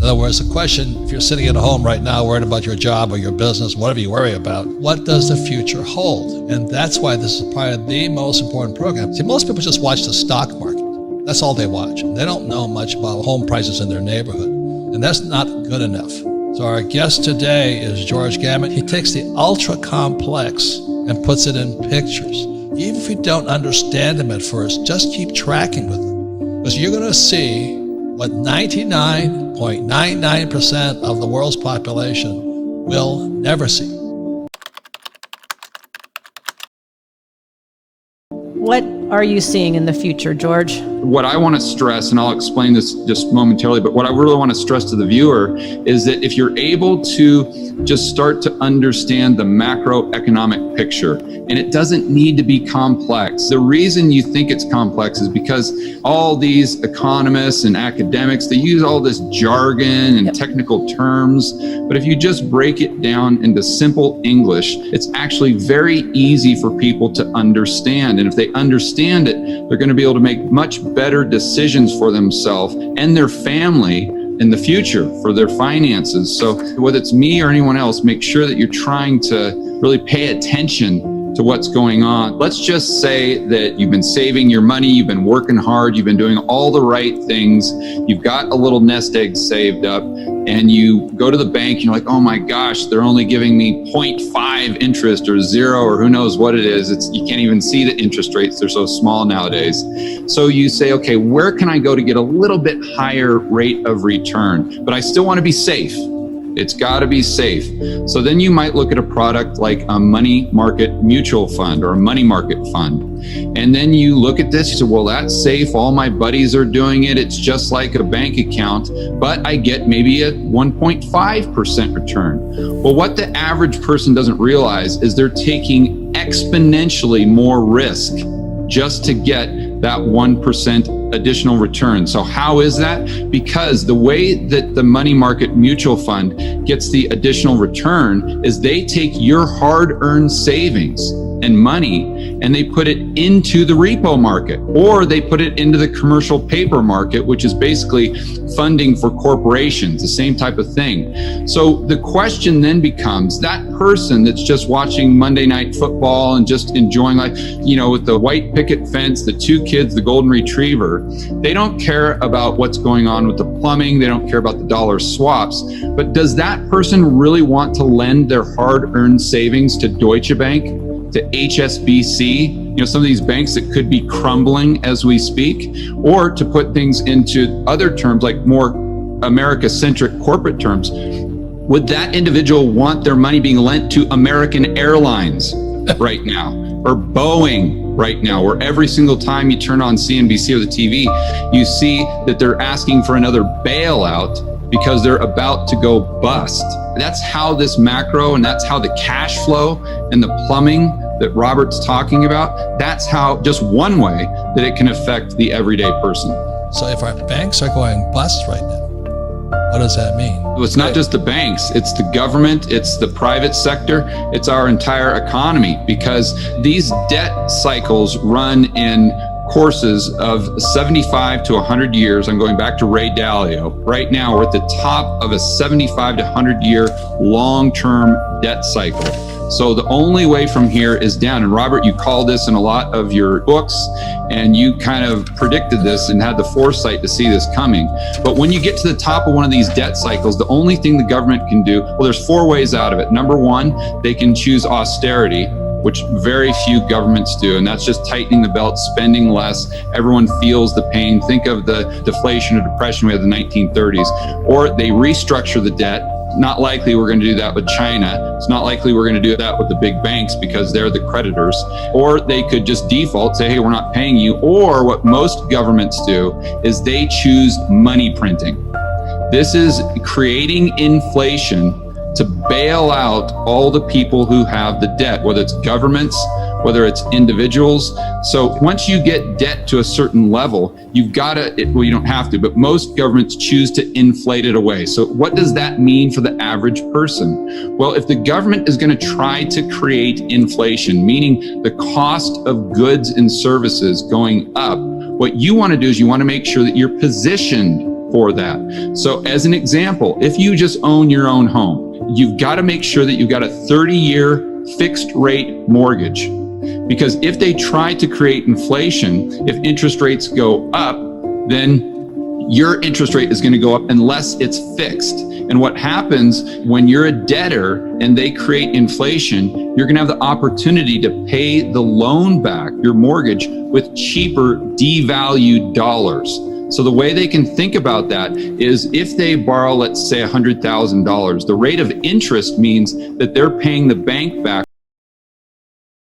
In other words, the question, if you're sitting at home right now worried about your job or your business, whatever you worry about, what does the future hold? And that's why this is probably the most important program. See, most people just watch the stock market. That's all they watch. They don't know much about home prices in their neighborhood. And that's not good enough. So our guest today is George Gammon. He takes the ultra complex and puts it in pictures. Even if you don't understand them at first, just keep tracking with them. Because you're going to see what 99.99% of the world's population will never see. What are you seeing in the future, George? What I want to stress, and I'll explain this just momentarily, but what I really want to stress to the viewer is that if you're able to just start to understand the macroeconomic picture, and it doesn't need to be complex. The reason you think it's complex is because all these economists and academics, they use all this jargon and technical terms, but if you just break it down into simple English, it's actually very easy for people to understand. And if they understand it, they're going to be able to make much better decisions for themselves and their family in the future for their finances. So whether it's me or anyone else, make sure that you're trying to really pay attention to what's going on. Let's just say that you've been saving your money, you've been working hard, you've been doing all the right things, you've got a little nest egg saved up, and you go to the bank and you're like, oh my gosh, they're only giving me 0.5 interest or 0 or who knows what it is. You can't even see the interest rates, they're so small nowadays. So you say, okay, where can I go to get a little bit higher rate of return? But I still want to be safe. It's got to be safe. So then you might look at a product like a money market mutual fund or a money market fund. And then you look at this, you say, well, that's safe. All my buddies are doing it. It's just like a bank account, but I get maybe a 1.5% return. Well, what the average person doesn't realize is they're taking exponentially more risk just to get that 1% additional return. So how is that? Because the way that the money market mutual fund gets the additional return is they take your hard-earned savings and money and they put it into the repo market, or they put it into the commercial paper market, which is basically funding for corporations, the same type of thing. So the question then becomes, that person that's just watching Monday Night Football and just enjoying life, you know, with the white picket fence, the 2 kids, the golden retriever, they don't care about what's going on with the plumbing, they don't care about the dollar swaps. But does that person really want to lend their hard-earned savings to Deutsche Bank, to HSBC, you know, some of these banks that could be crumbling as we speak, or to put things into other terms like more America-centric corporate terms? Would that individual want their money being lent to American Airlines right now, or Boeing right now, where every single time you turn on CNBC or the TV, you see that they're asking for another bailout because they're about to go bust? That's how this macro, and that's how the cash flow and the plumbing that Robert's talking about, that's how, just one way that it can affect the everyday person. So if our banks are going bust right now, what does that mean? Well, it's not just the banks, it's the government, it's the private sector, it's our entire economy, because these debt cycles run in courses of 75 to 100 years. I'm going back to Ray Dalio. Right now, we're at the top of a 75 to 100 year long-term debt cycle. So the only way from here is down. And Robert, you call this in a lot of your books, and you kind of predicted this and had the foresight to see this coming. But when you get to the top of one of these debt cycles, the only thing the government can do, well, there's 4 ways out of it. Number 1, they can choose austerity, which very few governments do, and that's just tightening the belt, spending less. Everyone feels the pain. Think of the deflation or depression we had in the 1930s. Or they restructure the debt. Not likely we're going to do that with China. It's not likely we're going to do that with the big banks because they're the creditors. Or they could just default, say, hey, we're not paying you. Or what most governments do is they choose money printing. This is creating inflation to bail out all the people who have the debt, whether it's governments, whether it's individuals. So once you get debt to a certain level, you've got to, well, you don't have to, but most governments choose to inflate it away. So what does that mean for the average person? Well, if the government is going to try to create inflation, meaning the cost of goods and services going up, what you want to do is you want to make sure that you're positioned for that. So as an example, if you just own your own home, you've got to make sure that you've got a 30-year fixed rate mortgage. Because if they try to create inflation, if interest rates go up, then your interest rate is going to go up unless it's fixed. And what happens when you're a debtor and they create inflation, you're going to have the opportunity to pay the loan back, your mortgage, with cheaper devalued dollars. So the way they can think about that is if they borrow, let's say $100,000, the rate of interest means that they're paying the bank back